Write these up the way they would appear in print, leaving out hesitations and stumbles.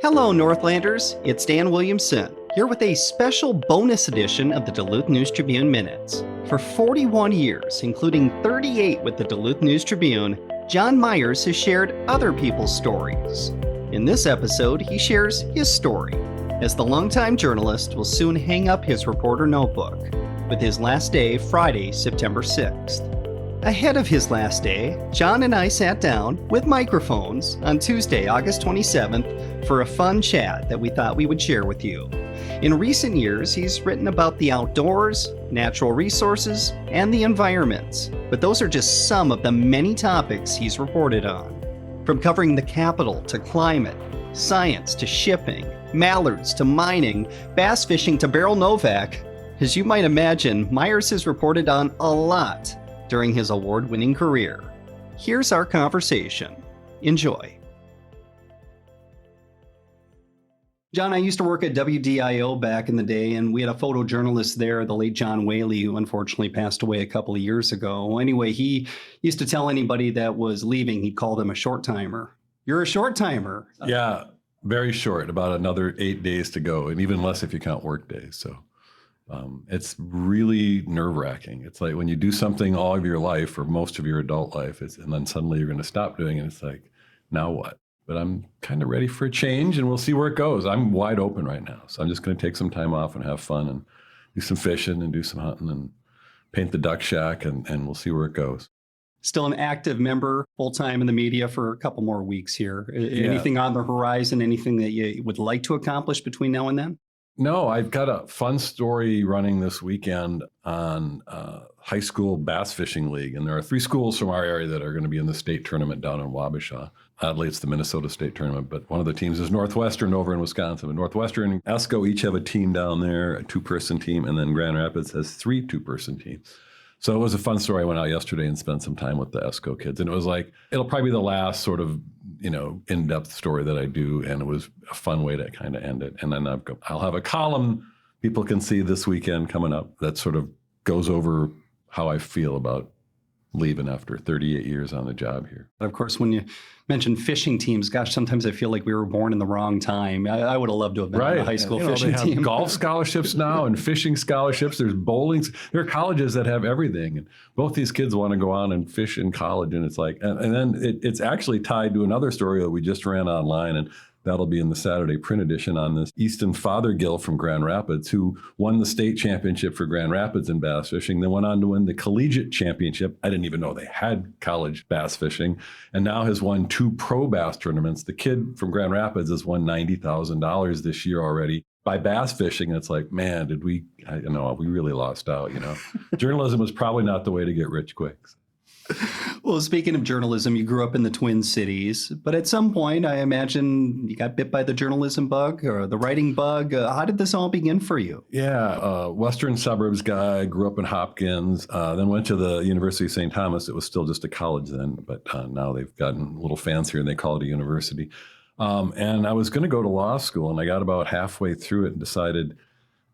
Hello, Northlanders. It's Dan Williamson, here with a special bonus edition of the Duluth News Tribune Minutes. For 41 years, including 38 with the Duluth News Tribune, John Myers has shared other people's stories. In this episode, he shares his story, as the longtime journalist will soon hang up his reporter notebook, with his last day Friday, September 6th. Ahead of his last day, John and I sat down with microphones on Tuesday, August 27th for a fun chat that we thought we would share with you. In recent years, he's written about the outdoors, natural resources, and the environment. But those are just some of the many topics he's reported on. From covering the Capitol to climate, science to shipping, mallards to mining, bass fishing to Beryl Novak. As you might imagine, Myers has reported on a lot during his award-winning career. Here's our conversation. Enjoy. John, I used to work at WDIO back in the day, and we had a photojournalist there, the late John Whaley, who unfortunately passed away a couple of years ago. Anyway, he used to tell anybody that was leaving, he called them a short timer. You're a short timer. Yeah, very short, about another 8 days to go, and even less if you count work days. So it's really nerve-wracking. It's like when you do something all of your life or most of your adult life, and then suddenly you're going to stop doing it. It's like, now what? But I'm kind of ready for a change, and we'll see where it goes. I'm wide open right now. So I'm just going to take some time off and have fun and do some fishing and do some hunting and paint the duck shack, and we'll see where it goes. Still an active member, full-time in the media for a couple more weeks here. Anything on the horizon, anything that you would like to accomplish between now and then? No, I've got a fun story running this weekend on high school bass fishing league. And there are 3 schools from our area that are going to be in the state tournament down in Wabasha. Oddly, it's the Minnesota State tournament, but one of the teams is Northwestern over in Wisconsin. And Northwestern and ESCO each have a team down there, a 2-person team, and then Grand Rapids has 3 2-person teams. So it was a fun story. I went out yesterday and spent some time with the ESCO kids. And it was like, it'll probably be the last sort of, in-depth story that I do. And it was a fun way to kind of end it. And then I'll have a column people can see this weekend coming up that sort of goes over how I feel about leaving after 38 years on the job here. Of course, when you mention fishing teams, gosh, sometimes I feel like we were born in the wrong time. I would have loved to have been on a high school fishing team. They have golf scholarships now and fishing scholarships. There's bowling. There are colleges that have everything. And both these kids want to go on and fish in college. And it's like, and then it's actually tied to another story that we just ran online. And that'll be in the Saturday print edition on this Easton Fothergill from Grand Rapids, who won the state championship for Grand Rapids in bass fishing, then went on to win the collegiate championship. I didn't even know they had college bass fishing, and now has won 2 pro bass tournaments. The kid from Grand Rapids has won $90,000 this year already by bass fishing. And it's like, man, we really lost out, Journalism was probably not the way to get rich quick. Well, speaking of journalism, you grew up in the Twin Cities, but at some point, I imagine you got bit by the journalism bug or the writing bug. How did this all begin for you? Yeah, Western suburbs guy, grew up in Hopkins, then went to the University of St. Thomas. It was still just a college then, but now they've gotten a little fancy and they call it a university. And I was going to go to law school, and I got about halfway through it and decided,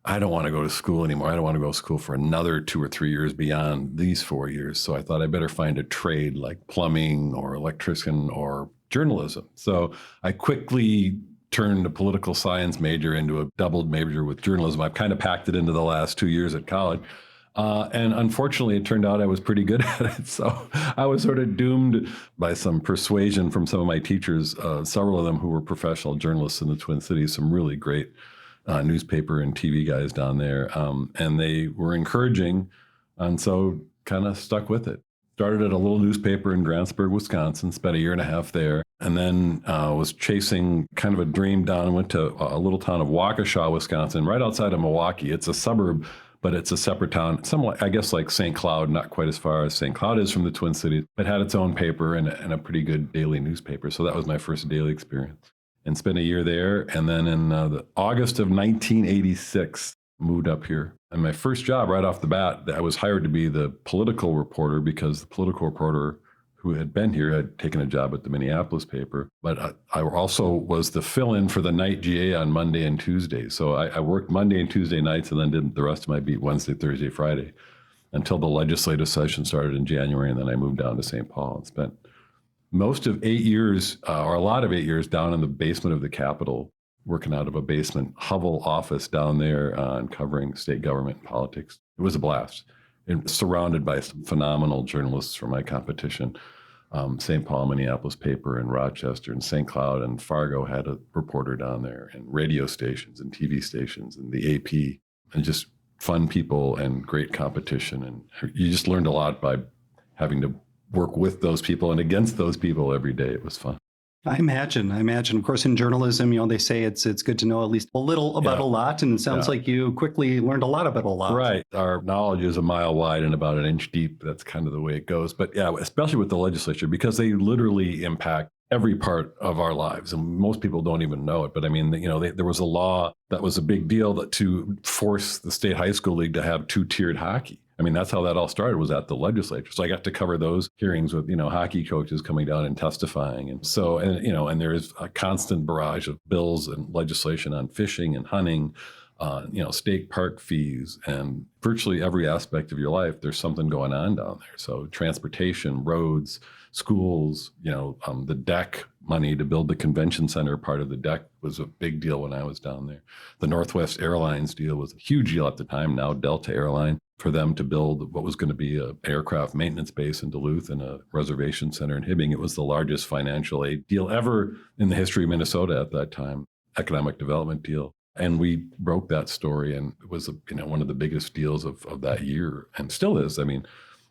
I don't want to go to school anymore. I don't want to go to school for another 2 or 3 years beyond these 4 years. So I thought I better find a trade like plumbing or electrician or journalism. So I quickly turned a political science major into a doubled major with journalism. I've kind of packed it into the last 2 years at college. And unfortunately, it turned out I was pretty good at it. So I was sort of doomed by some persuasion from some of my teachers, several of them who were professional journalists in the Twin Cities, some really great newspaper and TV guys down there. And they were encouraging, and so kind of stuck with it. Started at a little newspaper in Grantsburg, Wisconsin, spent a year and a half there, and then was chasing kind of a dream down and went to a little town of Waukesha, Wisconsin, right outside of Milwaukee. It's a suburb, but it's a separate town, somewhat, I guess, like St. Cloud, not quite as far as St. Cloud is from the Twin Cities. It had its own paper and a pretty good daily newspaper. So that was my first daily experience. And spent a year there. And then in the August of 1986, moved up here. And my first job right off the bat, I was hired to be the political reporter because the political reporter who had been here had taken a job at the Minneapolis paper. But I also was the fill-in for the night GA on Monday and Tuesday. So I worked Monday and Tuesday nights and then did the rest of my beat Wednesday, Thursday, Friday until the legislative session started in January. And then I moved down to St. Paul and spent most of 8 years, or a lot of 8 years, down in the basement of the Capitol, working out of a basement hovel office down there and covering state government and politics. It was a blast. And surrounded by some phenomenal journalists from my competition. St. Paul, Minneapolis paper, and Rochester, and St. Cloud, and Fargo had a reporter down there, and radio stations and TV stations, and the AP, and just fun people and great competition. And you just learned a lot by having to work with those people and against those people every day. It was fun. I imagine. Of course, in journalism, they say it's good to know at least a little about a lot. And it sounds like you quickly learned a lot about a lot. Right. Our knowledge is a mile wide and about an inch deep. That's kind of the way it goes. But yeah, especially with the legislature, because they literally impact every part of our lives. And most people don't even know it. But I mean, there was a law that was a big deal to force the state high school league to have two-tiered hockey. I mean, that's how that all started, was at the legislature. So I got to cover those hearings with, hockey coaches coming down and testifying. And so, and there is a constant barrage of bills and legislation on fishing and hunting, state park fees, and virtually every aspect of your life, there's something going on down there. So transportation, roads, schools, the deck money to build the convention center. Part of the deck was a big deal when I was down there. The Northwest Airlines deal was a huge deal at the time, now Delta Airline, for them to build what was going to be an aircraft maintenance base in Duluth and a reservation center in Hibbing. It was the largest financial aid deal ever in the history of Minnesota at that time, economic development deal. And we broke that story, and it was one of the biggest deals of that year, and still is. I mean,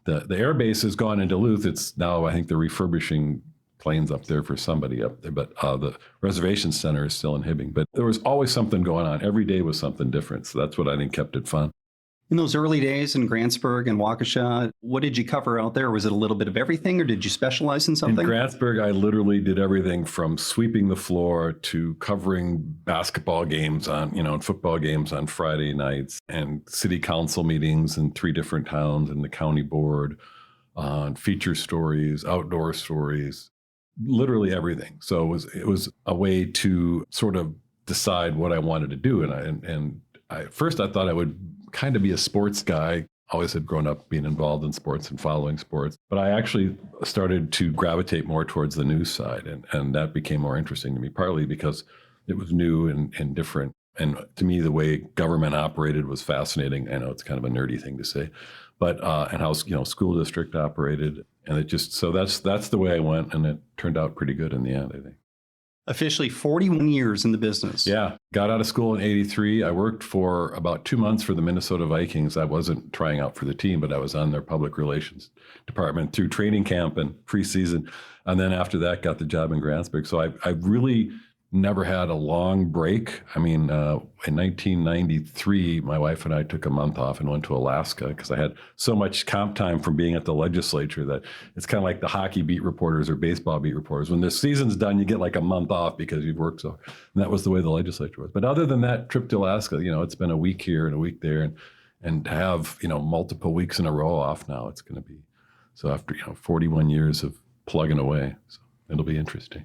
the air base is gone in Duluth. It's now, I think, they're refurbishing planes up there for somebody up there, but the reservation center is still in Hibbing. But there was always something going on. Every day was something different. So that's what I think kept it fun. In those early days in Grantsburg and Waukesha, what did you cover out there? Was it a little bit of everything, or did you specialize in something? In Grantsburg, I literally did everything from sweeping the floor to covering basketball games and football games on Friday nights, and city council meetings in 3 different towns, and the county board, feature stories, outdoor stories, literally everything. So it was a way to sort of decide what I wanted to do. And at first I thought I would kind of be a sports guy. Always had grown up being involved in sports and following sports. But I actually started to gravitate more towards the news side. And that became more interesting to me, partly because it was new and different. And to me, the way government operated was fascinating. I know it's kind of a nerdy thing to say, but and how school district operated. And it just, so that's the way I went. And it turned out pretty good in the end, I think. Officially 41 years in the business. Yeah. Got out of school in 83. I worked for about 2 months for the Minnesota Vikings. I wasn't trying out for the team, but I was on their public relations department through training camp and preseason. And then after that, got the job in Grantsburg. So I really never had a long break. I mean, in 1993, my wife and I took a month off and went to Alaska because I had so much comp time from being at the legislature that it's kind of like the hockey beat reporters or baseball beat reporters. When the season's done, you get like a month off because you've worked so. And that was the way the legislature was. But other than that trip to Alaska, it's been a week here and a week there, and to have multiple weeks in a row off now, it's going to be so after 41 years of plugging away. So it'll be interesting.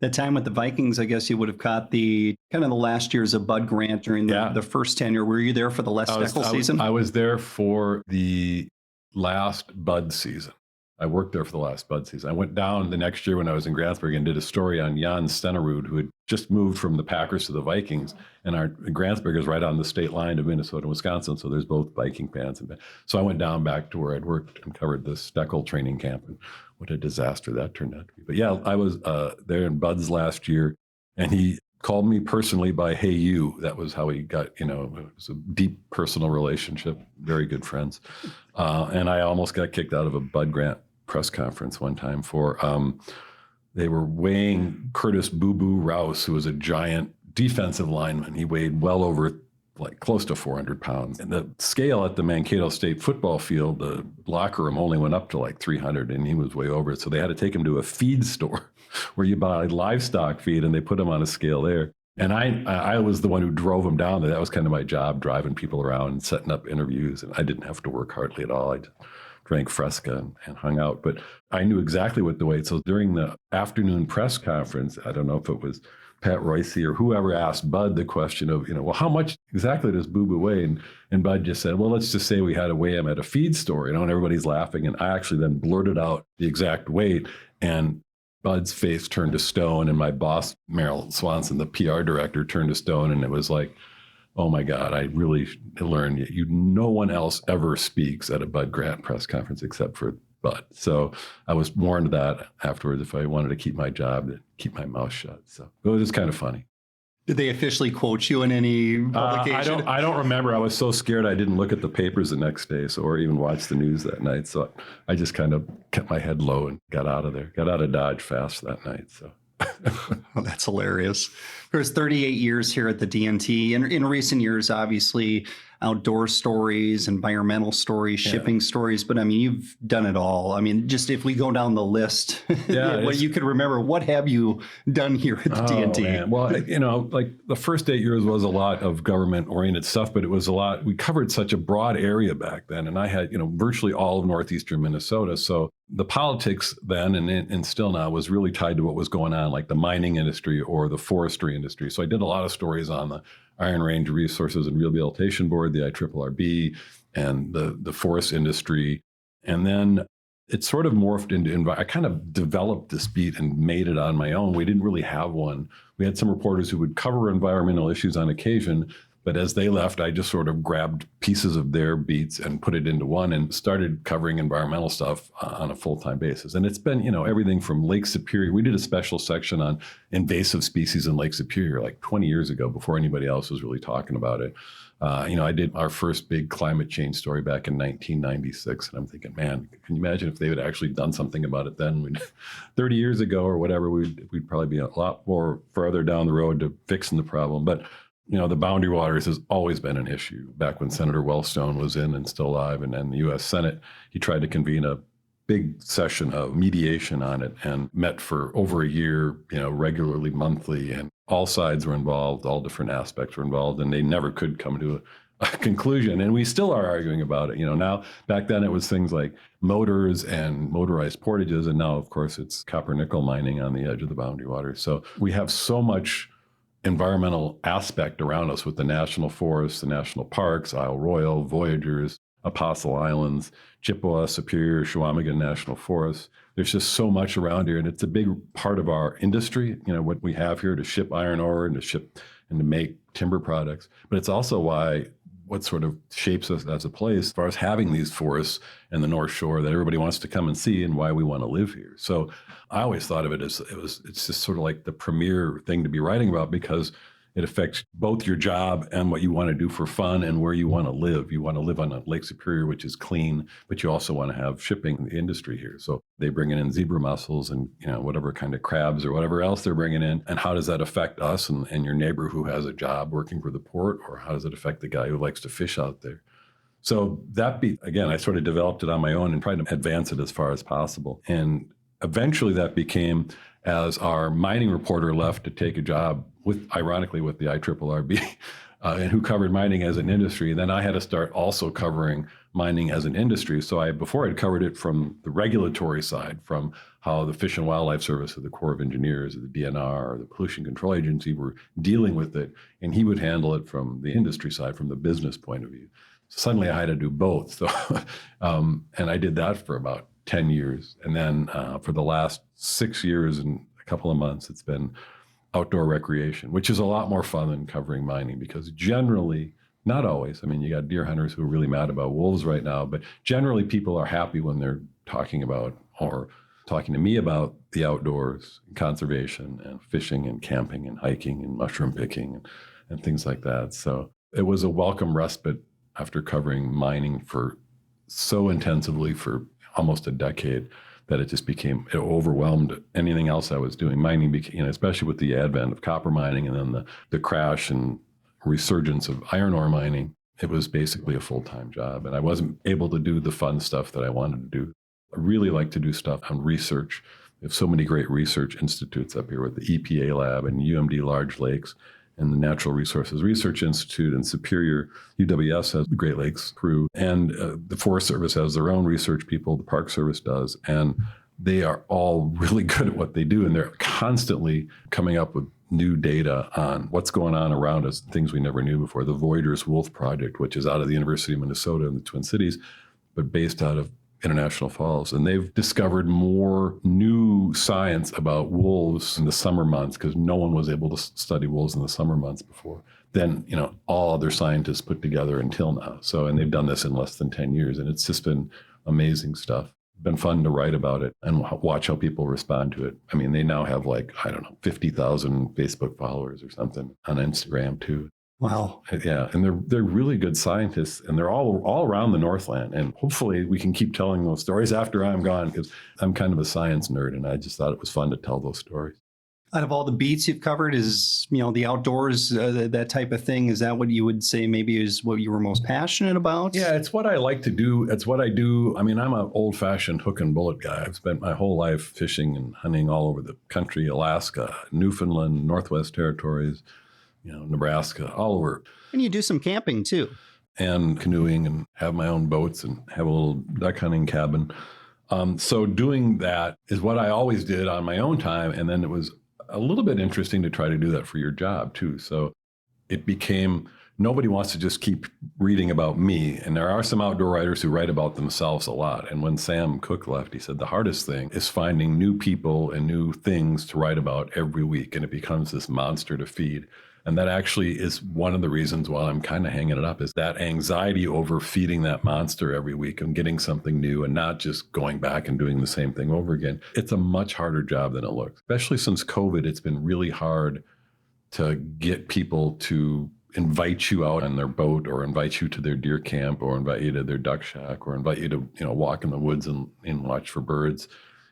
That time with the Vikings, I guess you would have caught the kind of the last years of Bud Grant during the first tenure. Were you there for the Les Steckel season? I was there for the last Bud season. I worked there for the last Bud season. I went down the next year when I was in Grantsburg and did a story on Jan Stenerud, who had just moved from the Packers to the Vikings. And our Grantsburg is right on the state line of Minnesota and Wisconsin. So there's both Viking fans. So I went down back to where I'd worked and covered the Steckel training camp. And what a disaster that turned out to be. But yeah, I was there in Bud's last year, and he called me personally by "Hey you." That was how he got, it was a deep personal relationship, very good friends. And I almost got kicked out of a Bud Grant press conference one time for, they were weighing Curtis Boo Boo Rouse, who was a giant defensive lineman. He weighed well over close to 400 pounds. And the scale at the Mankato State football field, the locker room only went up to 300, and he was way over it. So they had to take him to a feed store where you buy livestock feed, and they put him on a scale there. And I was the one who drove him down there. That was kind of my job, driving people around and setting up interviews. And I didn't have to work hardly at all. I just drank Fresca and hung out. But I knew exactly what the weight. So during the afternoon press conference, I don't know if it was Pat Royce or whoever asked Bud the question of, well, how much exactly does Boo Boo weigh? And Bud just said, well, let's just say we had to weigh him at a feed store, and everybody's laughing. And I actually then blurted out the exact weight. And Bud's face turned to stone, and my boss, Meryl Swanson, the PR director, turned to stone. And it was like, oh my God, I really learned no one else ever speaks at a Bud Grant press conference except for Bud. So I was warned that afterwards, if I wanted to keep my job, to keep my mouth shut. So it was just kind of funny. Did they officially quote you in any publication? I don't remember. I was so scared I didn't look at the papers the next day, or even watch the news that night. So I just kind of kept my head low and got out of there. Got out of Dodge fast that night. So. Oh, that's hilarious. There's 38 years here at the DNT. And in recent years, obviously, outdoor stories, environmental stories, shipping stories. But I mean, you've done it all. I mean, just if we go down the list, what you could remember, what have you done here at the DNT? Man. Well, like the first 8 years was a lot of government-oriented stuff, but it was a lot. We covered such a broad area back then, and I had, virtually all of northeastern Minnesota. So the politics then and still now was really tied to what was going on, like the mining industry or the forestry industry. So I did a lot of stories on the Iron Range Resources and Rehabilitation Board, the IRRB, and the forest industry. And then it sort of morphed into, I kind of developed this beat and made it on my own. We didn't really have one. We had some reporters who would cover environmental issues on occasion, but as they left, I just sort of grabbed pieces of their beats and put it into one and started covering environmental stuff on a full-time basis. And it's been, everything from Lake Superior. We did a special section on invasive species in Lake Superior like 20 years ago before anybody else was really talking about it. I did our first big climate change story back in 1996. And I'm thinking, man, can you imagine if they had actually done something about it then? 30 years ago or whatever, we'd probably be a lot more further down the road to fixing the problem. But the boundary waters has always been an issue. Back when Senator Wellstone was in and still alive, and the U.S. Senate, he tried to convene a big session of mediation on it and met for over a year, regularly, monthly, and all sides were involved, all different aspects were involved, and they never could come to a conclusion. And we still are arguing about it. Now, back then it was things like motors and motorized portages, and now, of course, it's copper nickel mining on the edge of the boundary waters. So we have so much environmental aspect around us with the national forests, the national parks, Isle Royale, Voyageurs, Apostle Islands, Chippewa, Superior, Chequamegon National Forests. There's just so much around here, and it's a big part of our industry, what we have here to ship iron ore and to ship and to make timber products. But it's also what sort of shapes us as a place as far as having these forests and the North Shore that everybody wants to come and see, and why we want to live here. So I always thought of it as it's just sort of like the premier thing to be writing about, because it affects both your job and what you want to do for fun and where you want to live. You want to live on a Lake Superior, which is clean, but you also want to have shipping industry here. So they bring in zebra mussels and whatever kind of crabs or whatever else they're bringing in. And how does that affect us and your neighbor who has a job working for the port? Or how does it affect the guy who likes to fish out there? So again, I sort of developed it on my own and tried to advance it as far as possible. And eventually that became, as our mining reporter left to take a job ironically with the IRRB, and who covered mining as an industry. And then I had to start also covering mining as an industry. So before I'd covered it from the regulatory side, from how the Fish and Wildlife Service or the Corps of Engineers or the DNR or the Pollution Control Agency were dealing with it. And he would handle it from the industry side, from the business point of view. So suddenly I had to do both. So, and I did that for about 10 years. And then for the last 6 years and a couple of months, it's been outdoor recreation, which is a lot more fun than covering mining, because generally, not always, I mean, you got deer hunters who are really mad about wolves right now, but generally people are happy when they're talking about or talking to me about the outdoors, conservation and fishing and camping and hiking and mushroom picking and things like that. So it was a welcome respite after covering mining so intensively for almost a decade, that it overwhelmed anything else I was doing. Mining became, especially with the advent of copper mining and then the crash and resurgence of iron ore mining, it was basically a full-time job. And I wasn't able to do the fun stuff that I wanted to do. I really like to do stuff on research. We have so many great research institutes up here with the EPA lab and UMD Large Lakes and the Natural Resources Research Institute in Superior. UWS has the Great Lakes crew, and the Forest Service has their own research people, the Park Service does, and they are all really good at what they do, and they're constantly coming up with new data on what's going on around us, things we never knew before. The Voyageurs Wolf Project, which is out of the University of Minnesota in the Twin Cities, but based out of International Falls, and they've discovered more new science about wolves in the summer months, because no one was able to study wolves in the summer months before, than all other scientists put together until now. So, and they've done this in less than 10 years, and it's just been amazing stuff. Been fun to write about it and watch how people respond to it. I mean, they now have 50,000 Facebook followers or something on Instagram too. Wow. Yeah, and they're really good scientists, and they're all around the Northland. And hopefully we can keep telling those stories after I'm gone, because I'm kind of a science nerd, and I just thought it was fun to tell those stories. Out of all the beats you've covered, is the outdoors, that type of thing, is that what you would say maybe is what you were most passionate about? Yeah, it's what I like to do. It's what I do. I mean, I'm an old-fashioned hook and bullet guy. I've spent my whole life fishing and hunting all over the country: Alaska, Newfoundland, Northwest Territories, Nebraska, all over. And you do some camping too. And canoeing, and have my own boats, and have a little duck hunting cabin. So doing that is what I always did on my own time. And then it was a little bit interesting to try to do that for your job too. So it became, nobody wants to just keep reading about me. And there are some outdoor writers who write about themselves a lot. And when Sam Cooke left, he said the hardest thing is finding new people and new things to write about every week. And it becomes this monster to feed. And that actually is one of the reasons why I'm kind of hanging it up, is that anxiety over feeding that monster every week and getting something new, and not just going back and doing the same thing over again. It's a much harder job than it looks. Especially since COVID, it's been really hard to get people to invite you out on their boat, or invite you to their deer camp, or invite you to their duck shack, or invite you to walk in the woods and watch for birds.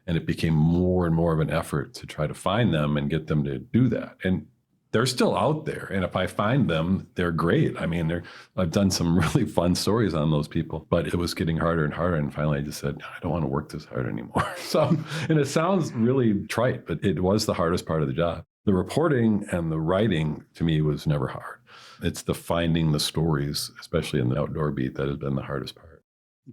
And it became more and more of an effort to try to find them and get them to do that. And they're still out there. And if I find them, they're great. I mean, I've done some really fun stories on those people, but it was getting harder and harder. And finally I just said, I don't want to work this hard anymore. So, and it sounds really trite, but it was the hardest part of the job. The reporting and the writing to me was never hard. It's the finding the stories, especially in the outdoor beat, that has been the hardest part.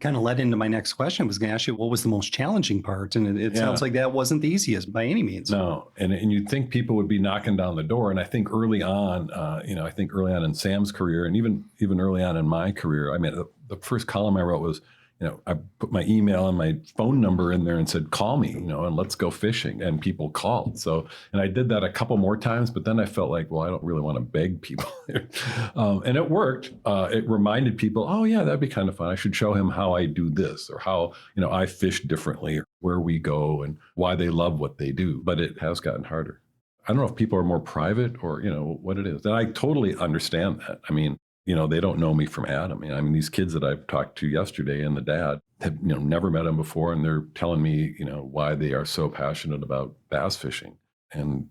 Kind of led into my next question. I was going to ask you, what was the most challenging part? And it sounds like that wasn't the easiest by any means. No, and you'd think people would be knocking down the door. And I think early on, in Sam's career, and even early on in my career, I mean, the first column I wrote was, I put my email and my phone number in there and said, call me, and let's go fishing. And people called. So, and I did that a couple more times, but then I felt like, well, I don't really want to beg people. And it worked. It reminded people, oh yeah, that'd be kind of fun. I should show him how I do this, or how, I fish differently, or where we go, and why they love what they do. But it has gotten harder. I don't know if people are more private, or, what it is. And I totally understand that. I mean, they don't know me from Adam. I mean, these kids that I've talked to yesterday, and the dad have, never met him before. And they're telling me, why they are so passionate about bass fishing. And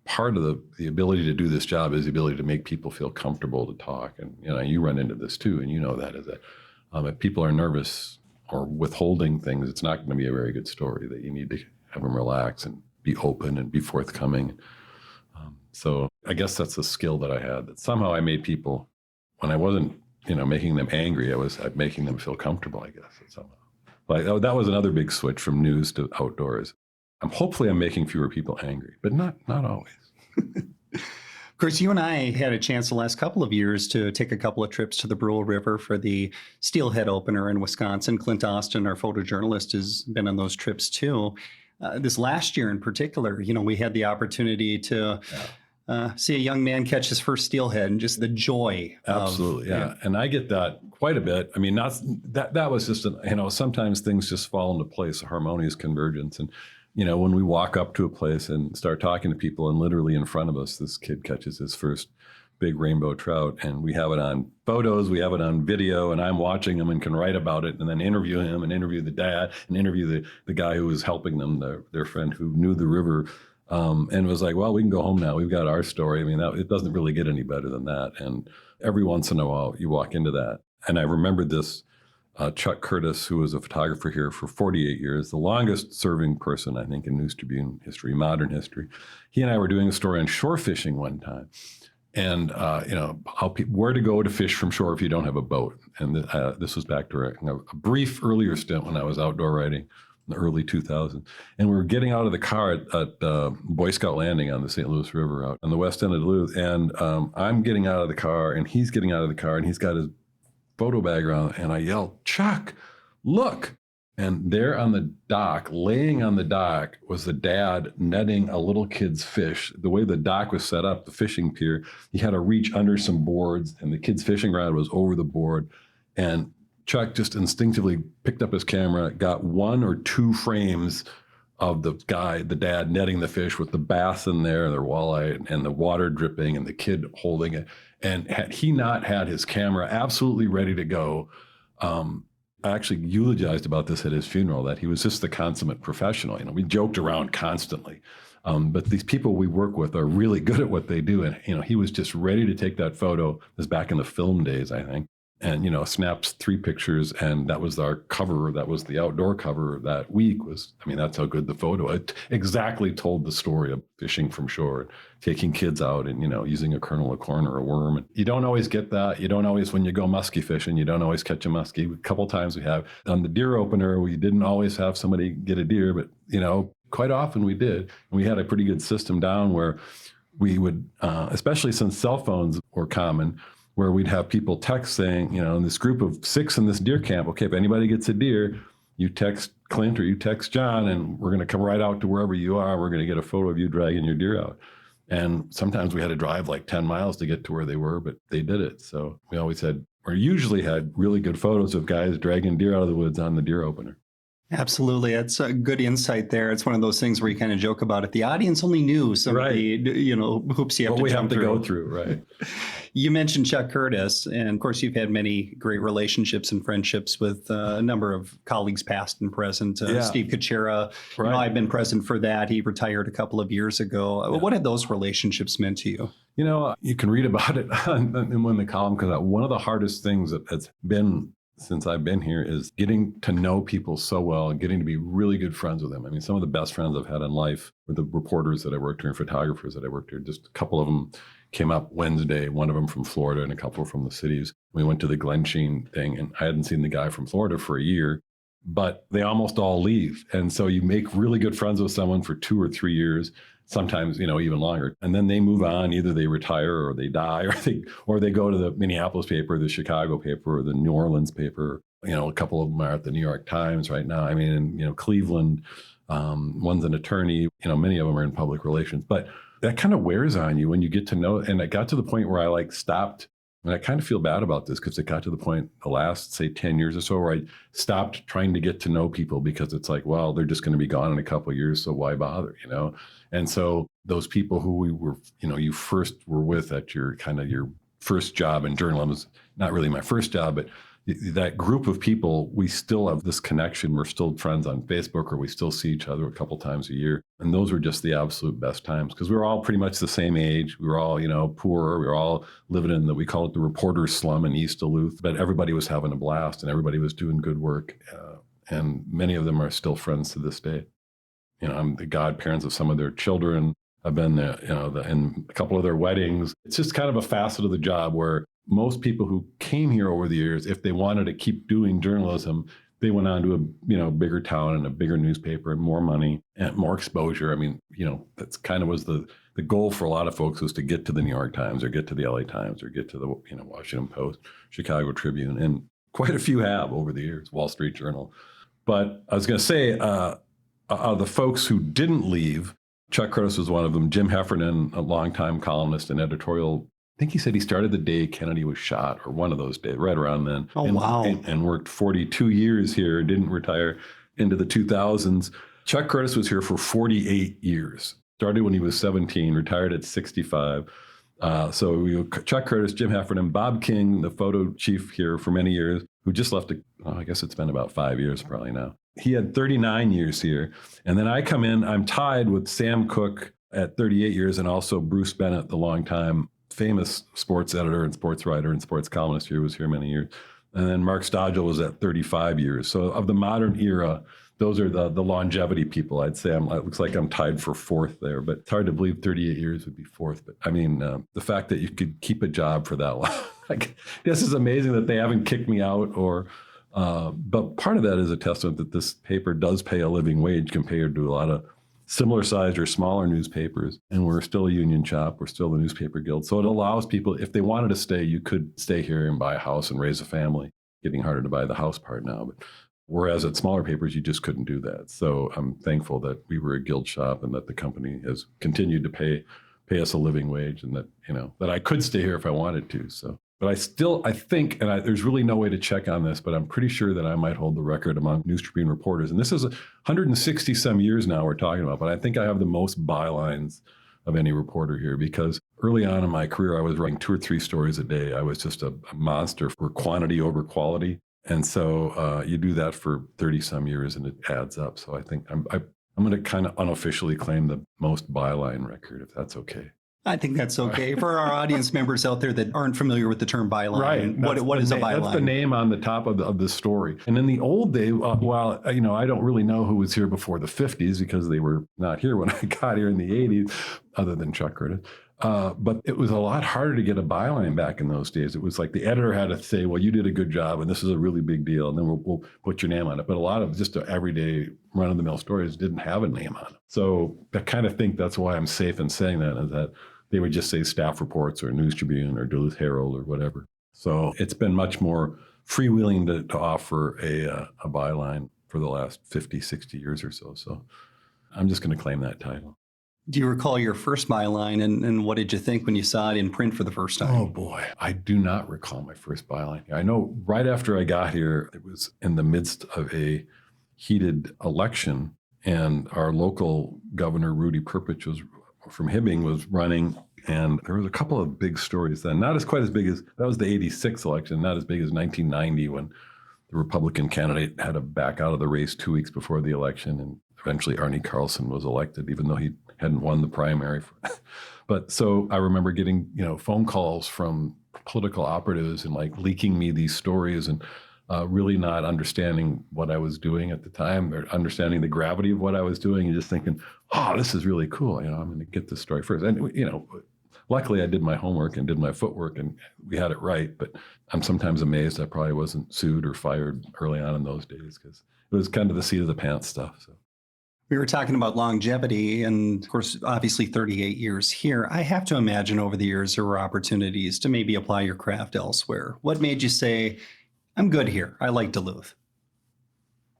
part of the ability to do this job is the ability to make people feel comfortable to talk. And, you run into this too. And that is that if people are nervous or withholding things, it's not going to be a very good story. That you need to have them relax and be open and be forthcoming. So I guess that's a skill that I had, that somehow I made people, when I wasn't, making them angry, I was making them feel comfortable, I guess. Somehow. But that was another big switch from news to outdoors. Hopefully I'm making fewer people angry, but not always. Of course, you and I had a chance the last couple of years to take a couple of trips to the Brule River for the Steelhead opener in Wisconsin. Clint Austin, our photojournalist, has been on those trips too. This last year in particular, we had the opportunity to see a young man catch his first steelhead, and just the joy. Absolutely, yeah. And I get that quite a bit. I mean, that was just, sometimes things just fall into place, a harmonious convergence. And, when we walk up to a place and start talking to people, and literally in front of us, this kid catches his first big rainbow trout, and we have it on photos, we have it on video, and I'm watching him and can write about it, and then interview him, and interview the dad, and interview the guy who was helping them, their friend who knew the river. And was like, well, we can go home now. We've got our story. I mean, it doesn't really get any better than that. And every once in a while, you walk into that. And I remember this Chuck Curtis, who was a photographer here for 48 years, the longest serving person, I think, in News Tribune history, modern history. He and I were doing a story on shore fishing one time. And, where to go to fish from shore if you don't have a boat. And this was back during a brief earlier stint when I was outdoor writing, in the early 2000s. And we were getting out of the car at Boy Scout Landing on the St. Louis River out on the west end of Duluth. And I'm getting out of the car, and he's getting out of the car, and he's got his photo bag around. And I yelled, Chuck, look. And there on the dock, laying on the dock, was the dad netting a little kid's fish. The way the dock was set up, the fishing pier, he had to reach under some boards, and the kid's fishing rod was over the board. And Chuck just instinctively picked up his camera, got 1 or 2 frames of the guy, the dad, netting the fish with the bass in there, their walleye, and the water dripping, and the kid holding it. And had he not had his camera absolutely ready to go, I actually eulogized about this at his funeral, that he was just the consummate professional. We joked around constantly, but these people we work with are really good at what they do. And, he was just ready to take that photo. It was back in the film days, I think. And, snaps 3 pictures, and that was our cover. That was the outdoor cover that week. That's how good the photo. It exactly told the story of fishing from shore, taking kids out and, using a kernel of corn or a worm. And you don't always get that. You don't always, when you go muskie fishing, you don't always catch a muskie. A couple times we have. On the deer opener, we didn't always have somebody get a deer, but, quite often we did. And we had a pretty good system down where we would, especially since cell phones were common, where we'd have people text saying, in this group of 6 in this deer camp, okay, if anybody gets a deer, you text Clint or you text John, and we're going to come right out to wherever you are. We're going to get a photo of you dragging your deer out. And sometimes we had to drive like 10 miles to get to where they were, but they did it. So we always had, or usually had, really good photos of guys dragging deer out of the woods on the deer opener. Absolutely. That's a good insight there. It's one of those things where you kind of joke about it. The audience only knew some of the, hoops you have to jump through. Go through, right. You mentioned Chuck Curtis, and of course, you've had many great relationships and friendships with a number of colleagues, past and present. Steve Kuchera, right. I've been present for that. He retired a couple of years ago. Yeah. What have those relationships meant to you? You can read about it when the column comes out. One of the hardest things that's been since I've been here is getting to know people so well and getting to be really good friends with them. Some of the best friends I've had in life were the reporters that I worked here and photographers that I worked here. Just a couple of them came up Wednesday, one of them from Florida and a couple from the cities. We went to the Glen Sheen thing, and I hadn't seen the guy from Florida for a year, but they almost all leave. And so you make really good friends with someone for 2 or 3 years, sometimes, even longer. And then they move on. Either they retire or they die, or they go to the Minneapolis paper, the Chicago paper, or the New Orleans paper. A couple of them are at the New York Times right now. Cleveland, one's an attorney, many of them are in public relations. But that kind of wears on you when you get to know. And it got to the point where I stopped. And I kind of feel bad about this because it got to the point the last, say, 10 years or so where I stopped trying to get to know people because it's like, well, they're just going to be gone in a couple of years, so why bother, And so those people who we were, you first were with at your first job in journalism, was not really my first job, but that group of people, we still have this connection. We're still friends on Facebook, or we still see each other a couple times a year. And those were just the absolute best times because we were all pretty much the same age. We were all, poor. We were all living in we call it the reporter's slum in East Duluth, but everybody was having a blast and everybody was doing good work. And many of them are still friends to this day. I'm the godparents of some of their children. I've been in a couple of their weddings. It's just kind of a facet of the job where most people who came here over the years, if they wanted to keep doing journalism, they went on to a bigger town and a bigger newspaper and more money and more exposure. That's kind of was the goal for a lot of folks, was to get to the New York Times or get to the LA Times or get to the Washington Post, Chicago Tribune, and quite a few have over the years, Wall Street Journal. But I was going to say, the folks who didn't leave, Chuck Curtis was one of them. Jim Heffernan, a longtime columnist and editorial. I think he said he started the day Kennedy was shot, or one of those days, right around then. Oh, wow. And worked 42 years here, didn't retire into the 2000s. Chuck Curtis was here for 48 years. Started when he was 17, retired at 65. Chuck Curtis, Jim Heffernan, Bob King, the photo chief here for many years, who just left, I guess it's been about 5 years probably now. He had 39 years here. And then I come in, I'm tied with Sam Cooke at 38 years, and also Bruce Bennett, the longtime famous sports editor and sports writer and sports columnist here, was here many years. And then Mark Stodgel was at 35 years. So of the modern era, those are the longevity people. I'd say it looks like I'm tied for 4th there, but it's hard to believe 38 years would be 4th. But the fact that you could keep a job for that long, this is amazing that they haven't kicked me out but part of that is a testament that this paper does pay a living wage compared to a lot of similar sized or smaller newspapers. And we're still a union shop. We're still the newspaper guild. So it allows people, if they wanted to stay, you could stay here and buy a house and raise a family. Getting harder to buy the house part now. But Whereas at smaller papers, you just couldn't do that. So I'm thankful that we were a guild shop and that the company has continued to pay us a living wage, and that, that I could stay here if I wanted to. So, but I think, and there's really no way to check on this, but I'm pretty sure that I might hold the record among News Tribune reporters. And this is 160 some years now we're talking about, but I think I have the most bylines of any reporter here, because early on in my career, I was writing 2 or 3 stories a day. I was just a monster for quantity over quality. And so you do that for 30 some years and it adds up. So I think I'm going to kind of unofficially claim the most byline record, if that's okay. I think that's okay. For our audience members out there that aren't familiar with the term byline, right? What is a byline? That's the name on the top of the story. And in the old day, I don't really know who was here before the 50s, because they were not here when I got here in the 80s, other than Chuck Curtis. But it was a lot harder to get a byline back in those days. It was like the editor had to say, well, you did a good job and this is a really big deal, and then we'll put your name on it. But a lot of just the everyday run-of-the-mill stories didn't have a name on it. So I kind of think that's why I'm safe in saying that, is that they would just say Staff Reports or News Tribune or Duluth Herald or whatever. So it's been much more freewheeling to offer a byline for the last 50, 60 years or so. So I'm just going to claim that title. Do you recall your first byline, and what did you think when you saw it in print for the first time? Oh boy, I do not recall my first byline. I know right after I got here, it was in the midst of a heated election, and our local governor, Rudy Perpich, from Hibbing, was running, and there was a couple of big stories then. Not quite as big as, that was the 86 election, not as big as 1990, when the Republican candidate had to back out of the race 2 weeks before the election, and eventually Arnie Carlson was elected, even though he hadn't won the primary. But so I remember getting, phone calls from political operatives and like leaking me these stories, and really not understanding what I was doing at the time, or understanding the gravity of what I was doing, and just thinking, oh, this is really cool. I'm going to get this story first. And, luckily I did my homework and did my footwork and we had it right. But I'm sometimes amazed I probably wasn't sued or fired early on in those days, because it was kind of the seat of the pants stuff. So. We were talking about longevity, and of course, obviously 38 years here. I have to imagine over the years there were opportunities to maybe apply your craft elsewhere. What made you say, I'm good here, I like Duluth?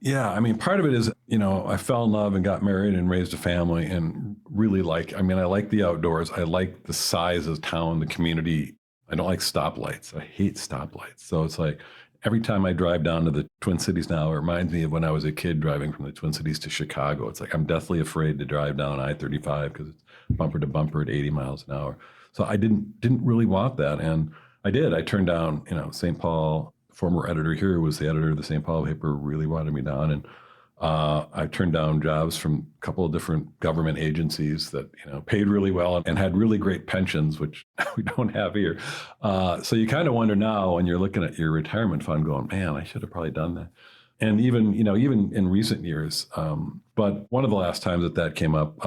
Yeah, I mean, part of it is, I fell in love and got married and raised a family, and really I like the outdoors. I like the size of town, the community. I don't like stoplights. I hate stoplights. So it's like, every time I drive down to the Twin Cities now, it reminds me of when I was a kid driving from the Twin Cities to Chicago. It's like I'm deathly afraid to drive down I-35 because it's bumper to bumper at 80 miles an hour. So I didn't really want that. And I did. I turned down, St. Paul, former editor here was the editor of the St. Paul paper, really wanted me down. And I turned down jobs from a couple of different government agencies that, paid really well and had really great pensions, which we don't have here. So you kind of wonder now when you're looking at your retirement fund going, man, I should have probably done that. And even in recent years, but one of the last times that came up,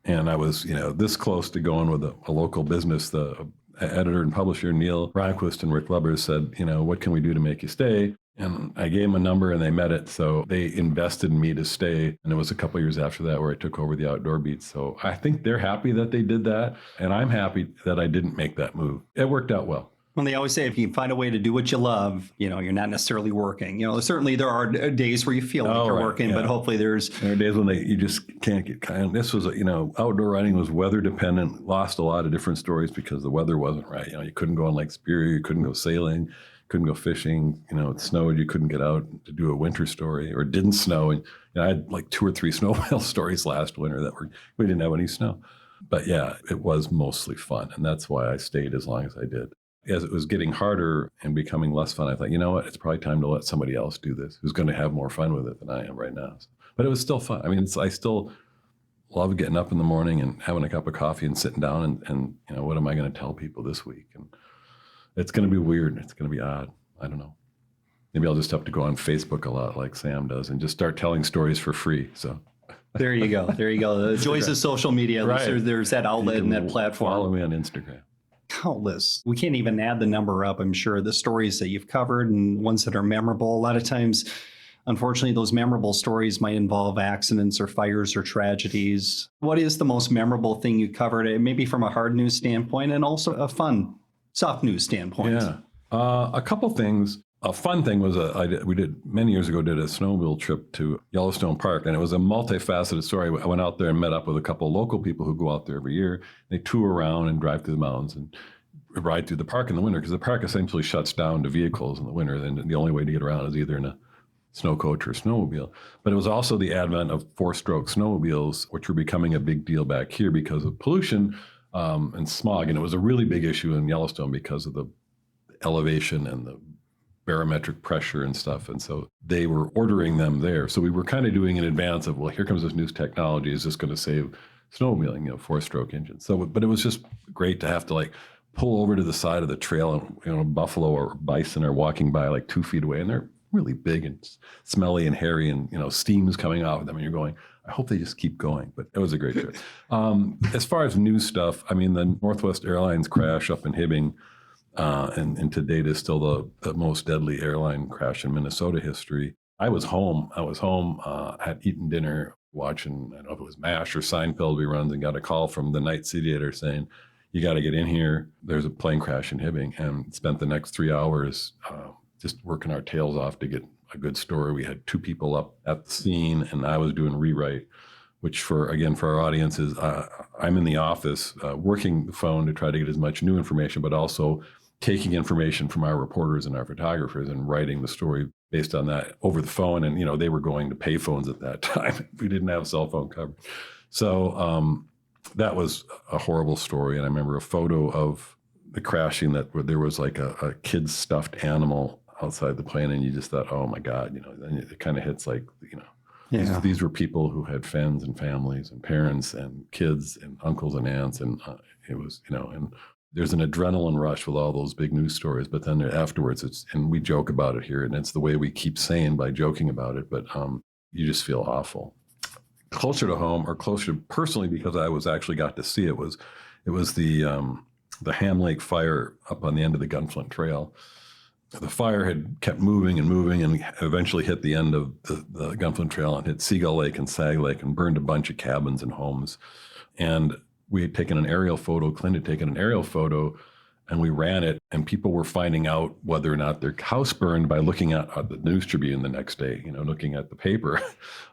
and I was, this close to going with a local business, the editor and publisher, Neil Ronquist and Rick Lubbers said, what can we do to make you stay? And I gave them a number and they met it. So they invested in me to stay. And it was a couple of years after that where I took over the outdoor beat. So I think they're happy that they did that. And I'm happy that I didn't make that move. It worked out well. Well, they always say if you find a way to do what you love, you're not necessarily working. Certainly there are days where you feel like you're working, yeah. But hopefully there are days when you just can't get kind of, this was, outdoor writing was weather dependent, lost a lot of different stories because the weather wasn't right. You couldn't go on Lake Superior, you couldn't go sailing, couldn't go fishing, it snowed, you couldn't get out to do a winter story, or it didn't snow. And I had like 2 or 3 snow whale stories last winter we didn't have any snow. But yeah, it was mostly fun. And that's why I stayed as long as I did. As it was getting harder and becoming less fun, I thought, it's probably time to let somebody else do this who's going to have more fun with it than I am right now. But it was still fun. I mean, I still love getting up in the morning and having a cup of coffee and sitting down and what am I going to tell people this week? And it's going to be weird. It's going to be odd. I don't know. Maybe I'll just have to go on Facebook a lot like Sam does and just start telling stories for free. So there you go. The joys of social media. Right. There's that outlet and that platform. Follow me on Instagram. Countless. We can't even add the number up, I'm sure, the stories that you've covered and ones that are memorable. A lot of times, unfortunately, those memorable stories might involve accidents or fires or tragedies. What is the most memorable thing you covered, maybe from a hard news standpoint and also a fun, soft news standpoint? Yeah. A couple things. A fun thing was we did many years ago, did a snowmobile trip to Yellowstone Park, and it was a multifaceted story. I went out there and met up with a couple of local people who go out there every year. They tour around and drive through the mountains and ride through the park in the winter, because the park essentially shuts down to vehicles in the winter. And the only way to get around is either in a snow coach or snowmobile. But it was also the advent of four-stroke snowmobiles, which were becoming a big deal back here because of pollution and smog. And it was a really big issue in Yellowstone because of the elevation and the barometric pressure and stuff. And so they were ordering them there. So we were kind of doing in advance of, well, here comes this new technology. Is this going to save snowmobiling, four-stroke engines? So, but it was just great to have to like pull over to the side of the trail, and buffalo or bison are walking by like 2 feet away, and they're really big and smelly and hairy, and steam is coming off of them, and you're going, I hope they just keep going. But it was a great trip. As far as news stuff, I mean, the Northwest Airlines crash up in Hibbing, and to date is still the most deadly airline crash in Minnesota history. I was home. Had eaten dinner, watching, I don't know if it was MASH or Seinfeld reruns, and got a call from the night theater saying, you got to get in here. There's a plane crash in Hibbing. And spent the next 3 hours just working our tails off to get a good story. We had 2 people up at the scene, and I was doing rewrite, which for our audience is I'm in the office working the phone to try to get as much new information, but also taking information from our reporters and our photographers and writing the story based on that over the phone. And, they were going to pay phones at that time. We didn't have cell phone coverage. So that was a horrible story. And I remember a photo of the crashing where there was like a kid's stuffed animal outside the plane. And you just thought, oh my God, then it kind of hits like, Yeah. these were people who had friends and families and parents and kids and uncles and aunts. And it was, and there's an adrenaline rush with all those big news stories, but then afterwards and we joke about it here, and it's the way we keep saying by joking about it, but you just feel awful. Closer to home, or closer personally, because I actually got to see it was the Ham Lake fire up on the end of the Gunflint Trail. The fire had kept moving and moving, and eventually hit the end of the Gunflint Trail and hit Seagull Lake and Sag Lake and burned a bunch of cabins and homes. And we had taken an aerial photo, Clint had taken an aerial photo, and we ran it, and people were finding out whether or not their house burned by looking at the News Tribune the next day, looking at the paper,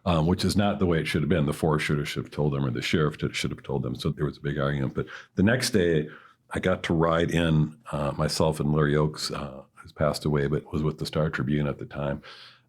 which is not the way it should have been. The forest should have told them, or the sheriff should have told them. So there was a big argument. But the next day, I got to ride in, myself and Larry Oakes, who's passed away, but was with the Star Tribune at the time,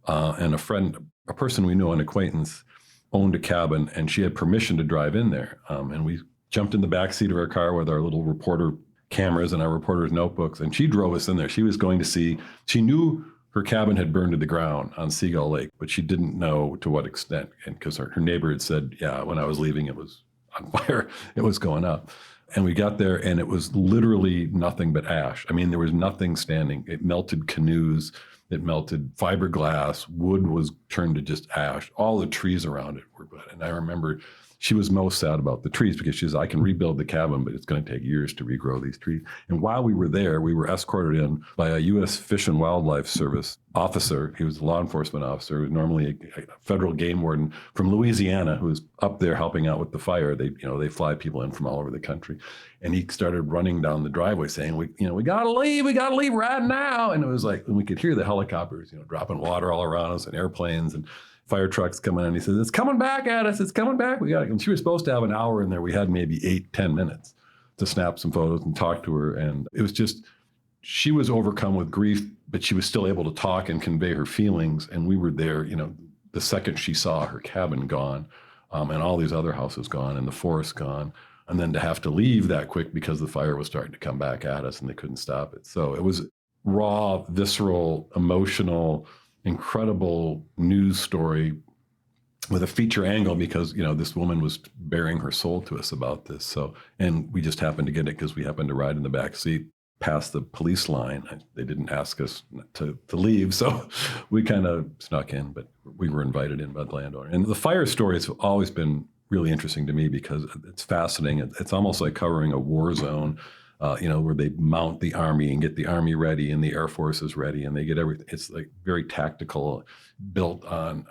and a person we know, an acquaintance, owned a cabin, and she had permission to drive in there. And we jumped in the back seat of our car with our little reporter cameras and our reporter's notebooks, and she drove us in there. She was going to see, she knew her cabin had burned to the ground on Seagull Lake, but she didn't know to what extent. And because her neighbor had said, yeah, when I was leaving, it was on fire, it was going up. And we got there, and it was literally nothing but ash. I mean, there was nothing standing. It melted canoes, it melted fiberglass, wood was turned to just ash. All the trees around it were bad. And I remember she was most sad about the trees, because she says, I can rebuild the cabin, but it's going to take years to regrow these trees. And while we were there, we were escorted in by a U.S. Fish and Wildlife Service officer. He was a law enforcement officer, who was normally a federal game warden from Louisiana, who was up there helping out with the fire. They fly people in from all over the country. And he started running down the driveway saying, we got to leave right now. And it was like, and we could hear the helicopters, dropping water all around us, and airplanes and fire trucks coming in. He says, it's coming back at us. It's coming back. We got it. And she was supposed to have an hour in there. We had maybe 8-10 minutes to snap some photos and talk to her. And it was just, she was overcome with grief, but she was still able to talk and convey her feelings. And we were there, the second she saw her cabin gone, and all these other houses gone, and the forest gone. And then to have to leave that quick because the fire was starting to come back at us and they couldn't stop it. So it was raw, visceral, emotional, incredible news story with a feature angle, because this woman was bearing her soul to us about this. So, and we just happened to get it because we happened to ride in the back seat past the police line. They didn't ask us to leave, so we kind of snuck in, but we were invited in by the landowner. And the fire story has always been really interesting to me because it's fascinating. It's almost like covering a war zone. Where they mount the Army and get the Army ready and the Air Force is ready and they get everything. It's like very tactical, built on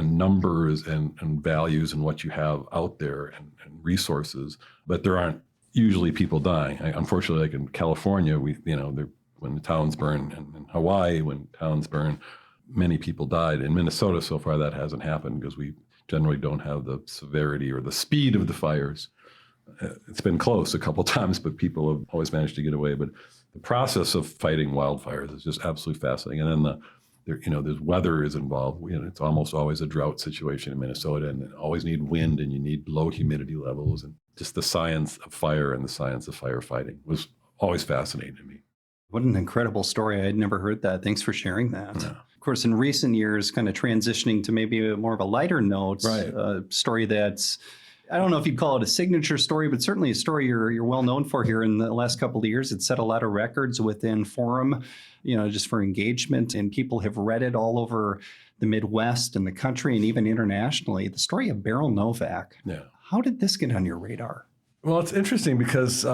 numbers and values and what you have out there and resources. But there aren't usually people dying. Unfortunately, like in California, they're when the towns burn, and in Hawaii, when towns burn, many people died. In Minnesota, so far, that hasn't happened because we generally don't have the severity or the speed of the fires. It's been close a couple times, but people have always managed to get away. But the process of fighting wildfires is just absolutely fascinating. And then there's weather is involved. It's almost always a drought situation in Minnesota, and you always need wind, and you need low humidity levels, and just the science of fire and the science of firefighting was always fascinating to me. What an incredible story. I had never heard that. Thanks for sharing that. Yeah. Of course, in recent years, kind of transitioning to maybe more of a lighter note, Right. A story that's, I don't know if you'd call it a signature story, but certainly a story you're well known for here in the last couple of years. It's set a lot of records within Forum, just for engagement, and people have read it all over the Midwest and the country and even internationally. The story of Beryl Novak. Yeah. How did this get on your radar? Well, it's interesting because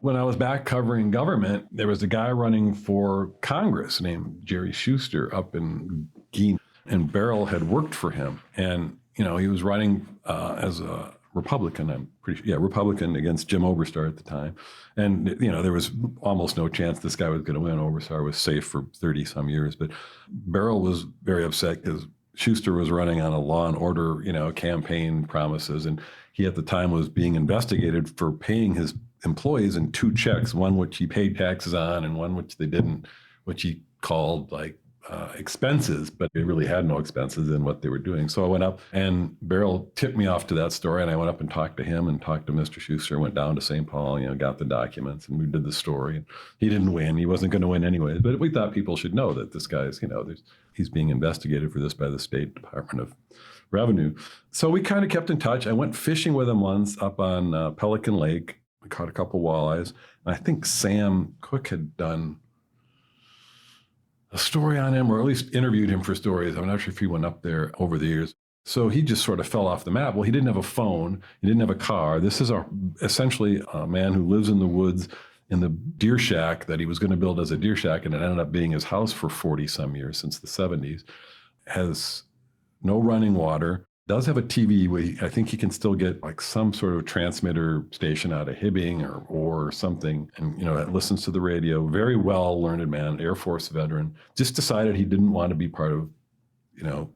when I was back covering government, there was a guy running for Congress named Jerry Schuster up in Keene, and Beryl had worked for him. And, he was running as a Republican, Republican against Jim Oberstar at the time. And, there was almost no chance this guy was going to win. Oberstar was safe for 30 some years. But Beryl was very upset because Schuster was running on a law and order, campaign promises. And he at the time was being investigated for paying his employees in 2 checks, one which he paid taxes on and one which they didn't, which he called expenses, but they really had no expenses in what they were doing. So I went up, and Beryl tipped me off to that story, and I went up and talked to him and talked to Mr. Schuster, went down to St. Paul, got the documents, and we did the story. He didn't win. He wasn't going to win anyway, but we thought people should know that this guy's, he's being investigated for this by the State Department of Revenue. So we kind of kept in touch. I went fishing with him once up on Pelican Lake. We caught a couple walleyes. And I think Sam Cook had done a story on him, or at least interviewed him for stories. I'm not sure if he went up there over the years. So he just sort of fell off the map. Well, he didn't have a phone. He didn't have a car. This is essentially a man who lives in the woods in the deer shack that he was going to build as a deer shack, and it ended up being his house for 40 some years, since the 70s. Has no running water, does have a TV where I think he can still get some sort of transmitter station out of Hibbing or something. And, that listens to the radio. Very well learned man, Air Force veteran. Just decided he didn't want to be part of,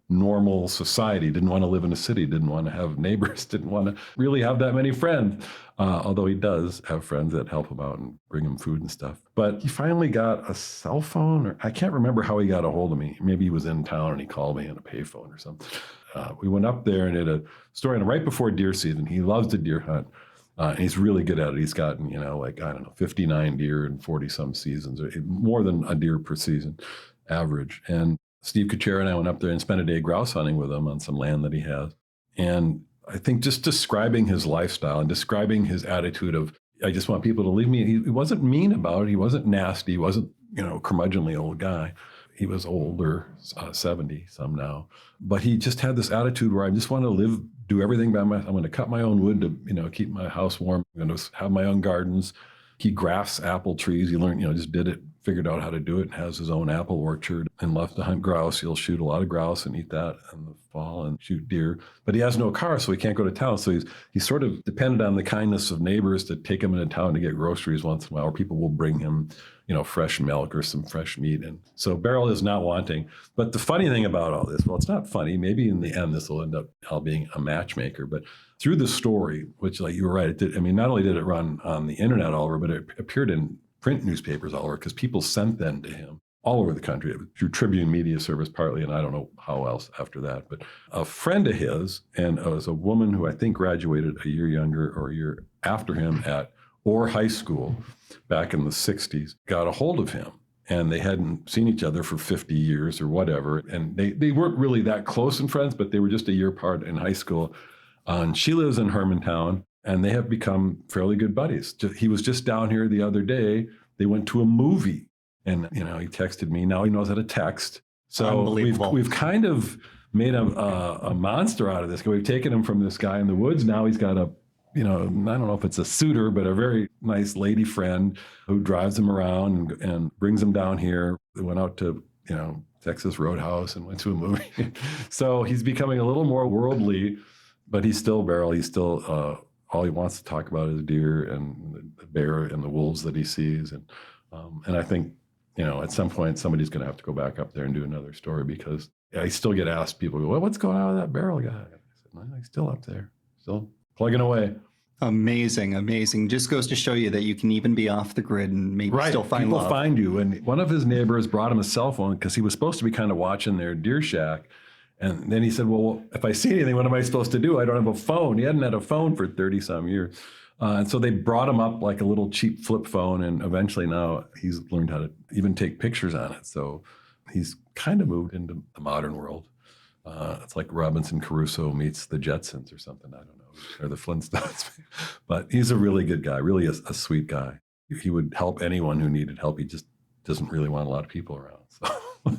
normal society. Didn't want to live in a city. Didn't want to have neighbors. Didn't want to really have that many friends. Although he does have friends that help him out and bring him food and stuff. But he finally got a cell phone, or I can't remember how he got a hold of me. Maybe he was in town and he called me on a payphone or something. We went up there and did a story on him right before deer season. He loves to deer hunt, and he's really good at it. He's gotten, 59 deer in 40 some seasons, or more than a deer per season average. And Steve Kuchera and I went up there and spent a day grouse hunting with him on some land that he has. And I think just describing his lifestyle and describing his attitude of, I just want people to leave me. He wasn't mean about it. He wasn't nasty. He wasn't, curmudgeonly old guy. He was older, 70 some now, but he just had this attitude where I just want to live, do everything by myself. I'm going to cut my own wood to, keep my house warm. I'm going to have my own gardens. He grafts apple trees. He learned, just did it, figured out how to do it, and has his own apple orchard, and loves to hunt grouse. He'll shoot a lot of grouse and eat that in the fall and shoot deer. But he has no car, so he can't go to town. So he's sort of dependent on the kindness of neighbors to take him into town to get groceries once in a while, or people will bring him, fresh milk or some fresh meat. And so Beryl is not wanting. But the funny thing about all this, well, it's not funny. Maybe in the end, this will end up all being a matchmaker. But through the story, which, you were right, it did. Not only did it run on the internet all over, but it appeared in print newspapers all over, because people sent them to him all over the country through Tribune Media Service partly, and I don't know how else after that. But a friend of his, and it was a woman who I think graduated a year younger or a year after him at Orr High School back in the 60s, got a hold of him. And they hadn't seen each other for 50 years or whatever. And they weren't really that close in friends, but they were just a year apart in high school. And she lives in Hermantown, and they have become fairly good buddies. He was just down here the other day. They went to a movie, and he texted me. Now he knows how to text. So we've kind of made a monster out of this. We've taken him from this guy in the woods. Now he's got a, I don't know if it's a suitor, but a very nice lady friend who drives him around and brings him down here. They went out to, Texas Roadhouse and went to a movie. So he's becoming a little more worldly, but he's still Beryl. He's still, all he wants to talk about is deer and the bear and the wolves that he sees. And I think, at some point, somebody's going to have to go back up there and do another story, because I still get asked, people go, well, what's going on with that Beryl guy? I said, well, he's still up there, still plugging away. Amazing, amazing. Just goes to show you that you can even be off the grid and maybe still find people love. find you. And one of his neighbors brought him a cell phone because he was supposed to be kind of watching their deer shack. And then he said, well, if I see anything, what am I supposed to do? I don't have a phone. He hadn't had a phone for 30 some years. And so they brought him up like a little cheap flip phone. And eventually now he's learned how to even take pictures on it. So he's kind of moved into the modern world. It's like Robinson Crusoe meets the Jetsons or something. I don't know, or the Flintstones. But he's a really good guy, really a sweet guy. He would help anyone who needed help. He just doesn't really want a lot of people around. So.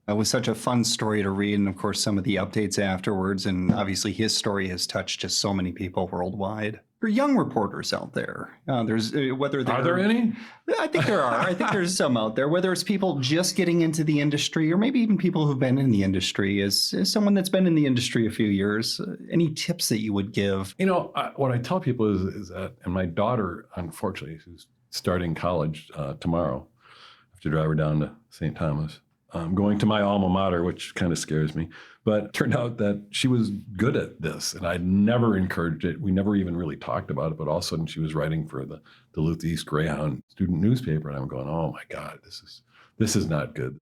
It was such a fun story to read, and of course, some of the updates afterwards. And obviously, his story has touched just so many people worldwide. For young reporters out there, there's whether are there any? I think there are. I think there's some out there. Whether it's people just getting into the industry, or maybe even people who've been in the industry. As someone that's been in the industry a few years, any tips that you would give? What I tell people is that, and my daughter, unfortunately, who's starting college tomorrow, I have to drive her down to St. Thomas. I'm going to my alma mater, which kind of scares me. But it turned out that she was good at this, and I'd never encouraged it. We never even really talked about it, but all of a sudden she was writing for the Duluth East Greyhound student newspaper, and I'm going, oh my God, this is not good.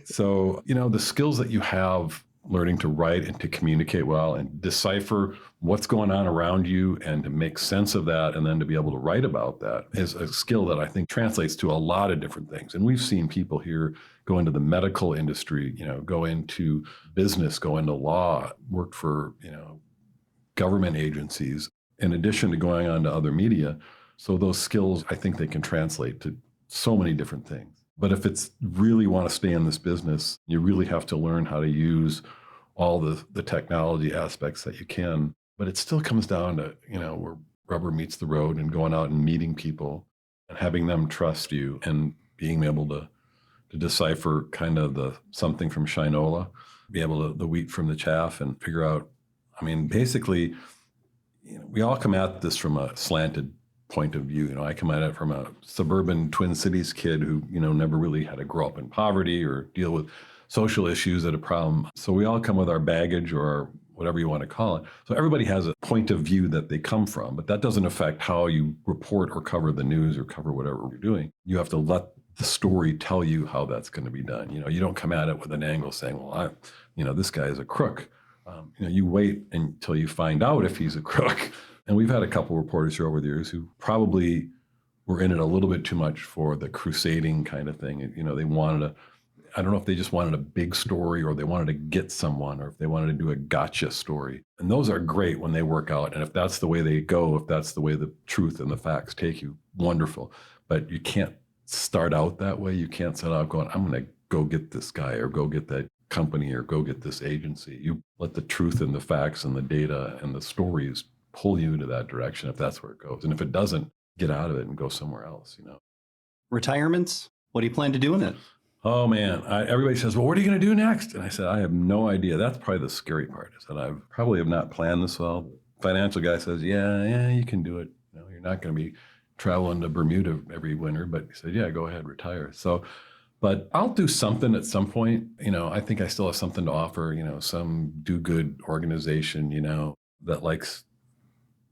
So, the skills that you have learning to write and to communicate well and decipher what's going on around you and to make sense of that and then to be able to write about that is a skill that I think translates to a lot of different things. And we've seen people here go into the medical industry, go into business, go into law, work for, government agencies, in addition to going on to other media. So those skills, I think they can translate to so many different things. But if it's really want to stay in this business, you really have to learn how to use all the technology aspects that you can. But it still comes down to, where rubber meets the road and going out and meeting people and having them trust you and being able to decipher kind of the something from Shinola, be able to the wheat from the chaff and figure out, basically, we all come at this from a slanted point of view. I come at it from a suburban Twin Cities kid who, never really had to grow up in poverty or deal with social issues that a problem. So we all come with our baggage or whatever you want to call it. So everybody has a point of view that they come from, but that doesn't affect how you report or cover the news or cover whatever you're doing. You have to let the story tell you how that's going to be done. You don't come at it with an angle saying, well, this guy is a crook. You wait until you find out if he's a crook. And we've had a couple reporters here over the years who probably were in it a little bit too much for the crusading kind of thing. They wanted I don't know if they just wanted a big story or they wanted to get someone or if they wanted to do a gotcha story. And those are great when they work out. And if that's the way they go, if that's the way the truth and the facts take you, wonderful. But you can't start out that way. You can't set out going, I'm going to go get this guy or go get that company or go get this agency. You let the truth and the facts and the data and the stories pull you into that direction if that's where it goes. And if it doesn't, get out of it and go somewhere else, Retirements? What do you plan to do in it? Oh man, everybody says, well, what are you going to do next? And I said, I have no idea. That's probably the scary part, is that I probably have not planned this well. The financial guy says, yeah, you can do it. You're not going to be traveling to Bermuda every winter, but he said, yeah, go ahead, retire. So, but I'll do something at some point. I think I still have something to offer, some do-good organization, that likes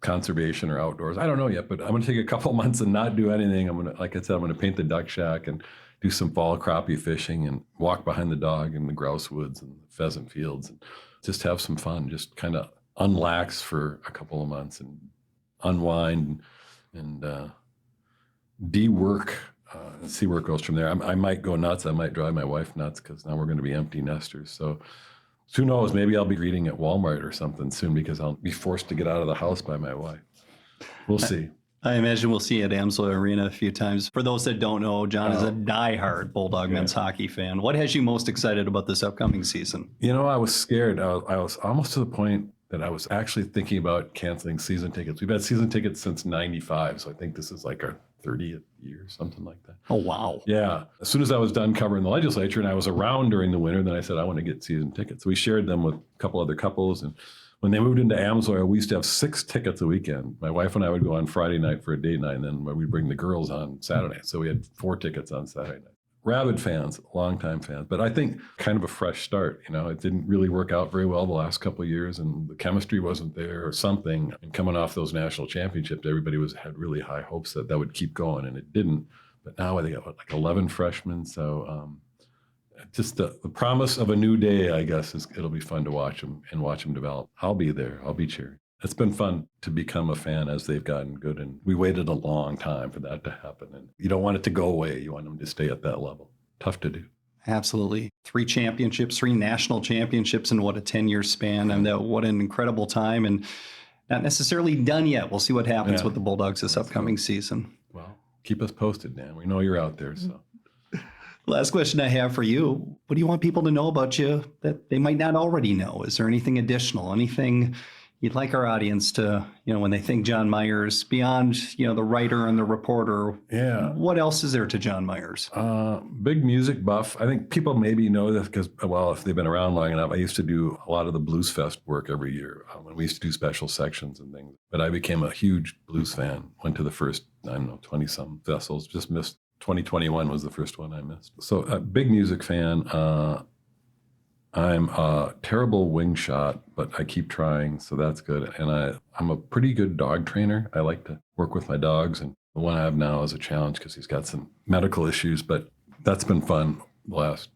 conservation or outdoors. I don't know yet, but I'm going to take a couple months and not do anything. Like I said, I'm going to paint the duck shack and do some fall crappie fishing and walk behind the dog in the grouse woods and the pheasant fields and just have some fun, just kind of unlax for a couple of months and unwind and de-work and see where it goes from there. I might go nuts. I might drive my wife nuts because now we're going to be empty nesters. So who knows, maybe I'll be reading at Walmart or something soon because I'll be forced to get out of the house by my wife. We'll see. I imagine we'll see you at Amsoil Arena a few times. For those that don't know, John is a diehard Bulldog men's hockey fan. What has you most excited about this upcoming season? I was scared. I was almost to the point that I was actually thinking about canceling season tickets. We've had season tickets since '95, so I think this is like our 30th year, something like that. Oh, wow. Yeah. As soon as I was done covering the legislature and I was around during the winter, then I said, I want to get season tickets. So we shared them with a couple other couples. And when they moved into Amsoil, we used to have 6 tickets a weekend. My wife and I would go on Friday night for a date night, and then we'd bring the girls on Saturday. So we had 4 tickets on Saturday night. rabid fans, longtime fans. But I think kind of a fresh start. It didn't really work out very well the last couple of years, and the chemistry wasn't there or something. And coming off those national championships, everybody had really high hopes that would keep going, and it didn't. But now they got like 11 freshmen. So just the promise of a new day, I guess, it'll be fun to watch them develop. I'll be there. I'll be cheering. It's been fun to become a fan as they've gotten good. And we waited a long time for that to happen. And you don't want it to go away. You want them to stay at that level. Tough to do. Absolutely. 3 championships, 3 national championships in what, a 10-year span. And what an incredible time. And not necessarily done yet. We'll see what happens with the Bulldogs this upcoming season. Well, keep us posted, Dan. We know you're out there. So. Last question I have for you. What do you want people to know about you that they might not already know? Is there anything additional, anything you'd like our audience to, when they think John Myers, beyond, the writer and the reporter, what else is there to John Myers? Big music buff. I think people maybe know this because, if they've been around long enough, I used to do a lot of the Blues Fest work every year when we used to do special sections and things. But I became a huge blues fan, went to the first, 20-some festivals, just missed. 2021 was the first one I missed. So a big music fan. I'm a terrible wing shot, but I keep trying, so that's good. And I'm a pretty good dog trainer. I like to work with my dogs, and the one I have now is a challenge because he's got some medical issues, but that's been fun. The last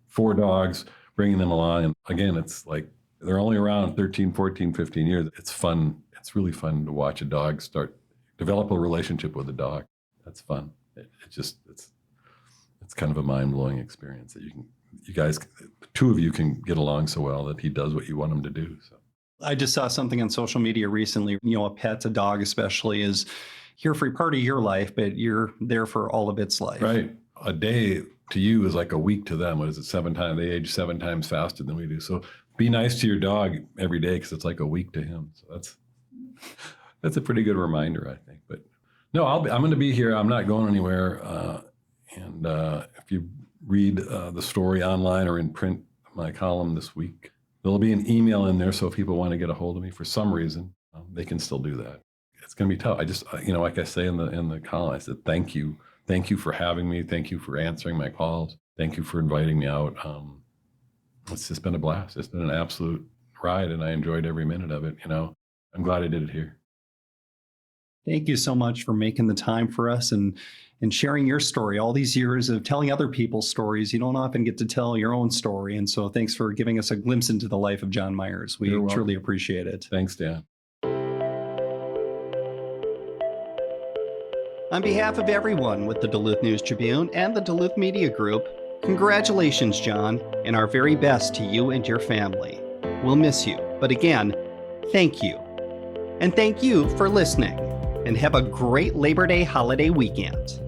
4 dogs, bringing them along. And again, it's like they're only around 13, 14, 15 years. It's fun. It's really fun to watch a dog develop a relationship with a dog. That's fun. It's kind of a mind-blowing experience that you guys, the 2 of you can get along so well that he does what you want him to do. So I just saw something on social media recently, a pet, a dog especially, is here for part of your life, but you're there for all of its life. Right. A day to you is like a week to them. What is it? 7 times? They age 7 times faster than we do. So be nice to your dog every day because it's like a week to him. So that's a pretty good reminder, I think. But no, I'm going to be here. I'm not going anywhere. And if you read the story online or in print, my column this week, there'll be an email in there. So if people want to get a hold of me for some reason, they can still do that. It's going to be tough. I just, like I say in the column, I said, thank you. Thank you for having me. Thank you for answering my calls. Thank you for inviting me out. It's just been a blast. It's been an absolute ride, and I enjoyed every minute of it. I'm glad I did it here. Thank you so much for making the time for us and sharing your story. All these years of telling other people's stories, you don't often get to tell your own story. And so thanks for giving us a glimpse into the life of John Myers. We truly appreciate it. Thanks, Dan. On behalf of everyone with the Duluth News Tribune and the Duluth Media Group, congratulations, John, and our very best to you and your family. We'll miss you, but again, thank you. And thank you for listening. And have a great Labor Day holiday weekend.